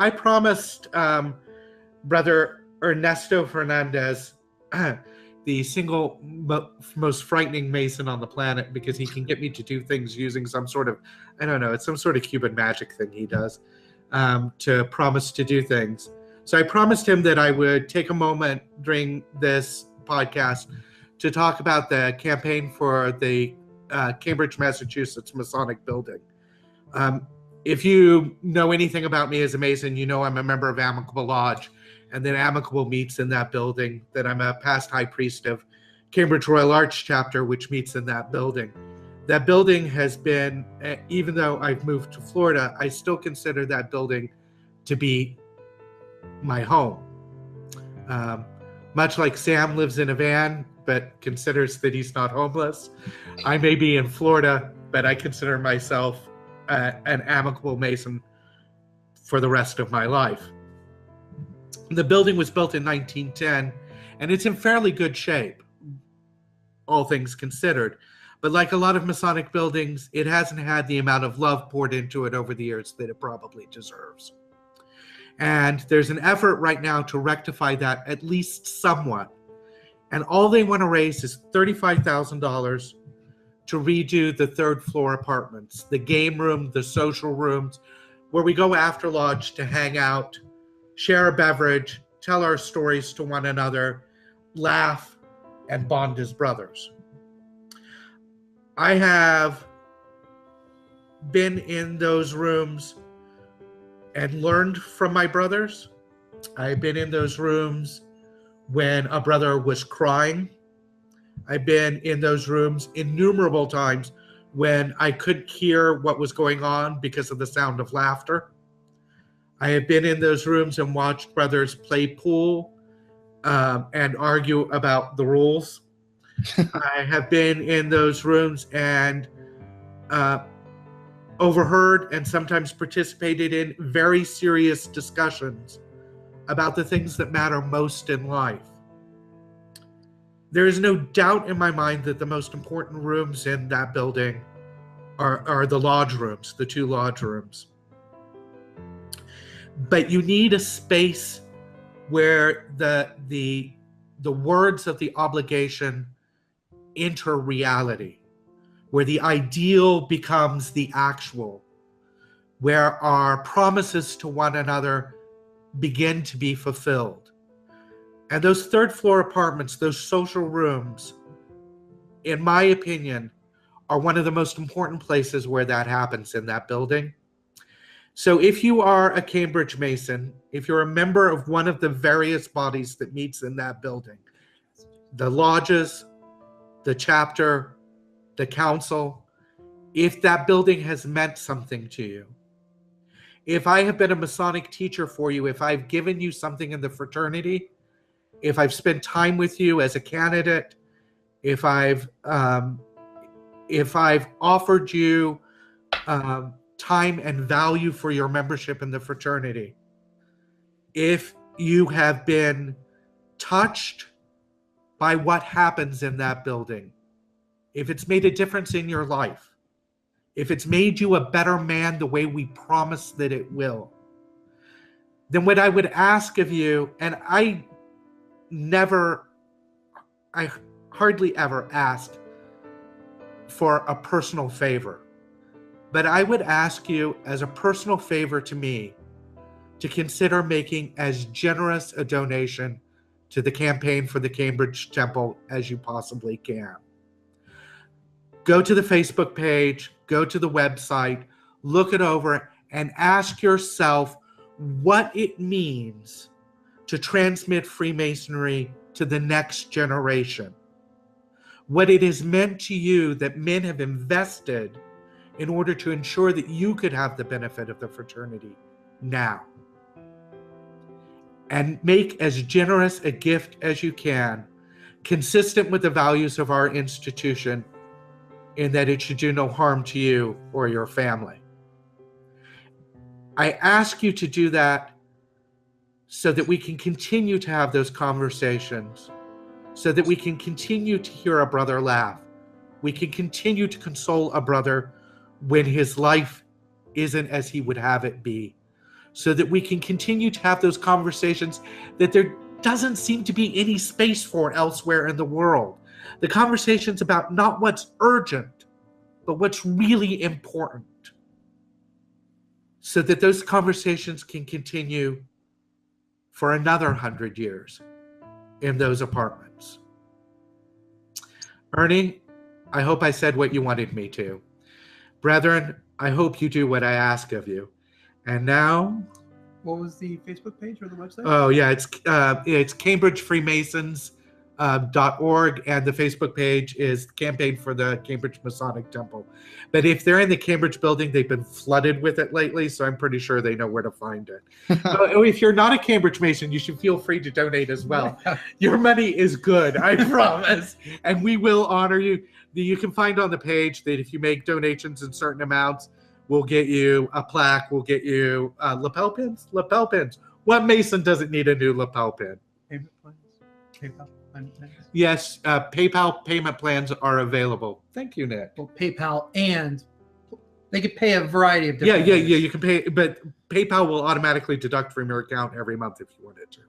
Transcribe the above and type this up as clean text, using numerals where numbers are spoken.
I promised Brother Ernesto Fernandez, the single most frightening Mason on the planet, because he can get me to do things using some sort of, I don't know, it's some sort of Cuban magic thing he does, to promise to do things. So I promised him that I would take a moment during this podcast to talk about the campaign for the Cambridge, Massachusetts Masonic building. If you know anything about me as a Mason, you know I'm a member of Amicable Lodge, and that Amicable meets in that building, that I'm a past high priest of Cambridge Royal Arch chapter, which meets in that building. That building has been, even though I've moved to Florida, I still consider that building to be my home. Much like Sam lives in a van, but considers that he's not homeless, I may be in Florida, but I consider myself an Amicable Mason for the rest of my life. The building was built in 1910, and it's in fairly good shape, all things considered. But like a lot of Masonic buildings, it hasn't had the amount of love poured into it over the years that it probably deserves. And there's an effort right now to rectify that at least somewhat. And all they want to raise is $35,000 to redo the third floor apartments, the game room, the social rooms, where we go after lodge to hang out, share a beverage, tell our stories to one another, laugh, and bond as brothers. I have been in those rooms and learned from my brothers. I've been in those rooms when a brother was crying. I've been in those rooms innumerable times when I couldn't hear what was going on because of the sound of laughter. I have been in those rooms and watched brothers play pool and argue about the rules. I have been in those rooms and overheard and sometimes participated in very serious discussions about the things that matter most in life. There is no doubt in my mind that the most important rooms in that building are the lodge rooms, the two lodge rooms. But you need a space where the words of the obligation enter reality, where the ideal becomes the actual, where our promises to one another begin to be fulfilled. And those third floor apartments, those social rooms, in my opinion, are one of the most important places where that happens in that building. So if you are a Cambridge Mason, if you're a member of one of the various bodies that meets in that building, the lodges, the chapter, the council, if that building has meant something to you, if I have been a Masonic teacher for you, if I've given you something in the fraternity, if I've spent time with you as a candidate, if I've offered you time and value for your membership in the fraternity, if you have been touched by what happens in that building, if it's made a difference in your life, if it's made you a better man the way we promise that it will, then what I would ask of you, and I hardly ever ask for a personal favor, but I would ask you as a personal favor to me to consider making as generous a donation to the campaign for the Cambridge Temple as you possibly can. Go to the Facebook page, go to the website, look it over, and ask yourself what it means to transmit Freemasonry to the next generation. What it has meant to you that men have invested in order to ensure that you could have the benefit of the fraternity now. And make as generous a gift as you can, consistent with the values of our institution, in that it should do no harm to you or your family. I ask you to do that so that we can continue to have those conversations, so that we can continue to hear a brother laugh. We can continue to console a brother when his life isn't as he would have it be. so that we can continue to have those conversations that there doesn't seem to be any space for elsewhere in the world. The conversations about not what's urgent, but what's really important, so that those conversations can continue for another 100 years in those apartments. Ernie, I hope I said what you wanted me to. Brethren, I hope you do what I ask of you. And now... What was the Facebook page or the website? Oh, yeah, it's CambridgeFreemasons.org, and the Facebook page is Campaign for the Cambridge Masonic Temple. But if they're in the Cambridge building, they've been flooded with it lately, so I'm pretty sure they know where to find it. If you're not a Cambridge Mason, you should feel free to donate as well. Your money is good, I promise, and we will honor you. You can find on the page that if you make donations in certain amounts, we'll get you a plaque. We'll get you lapel pins. Lapel pins. What Mason doesn't need a new lapel pin? Payment plans? PayPal payment plans? Yes, PayPal payment plans are available. Thank you, Nick. Well, PayPal, and they could pay a variety of different Yeah. You can pay, but PayPal will automatically deduct from your account every month if you wanted to.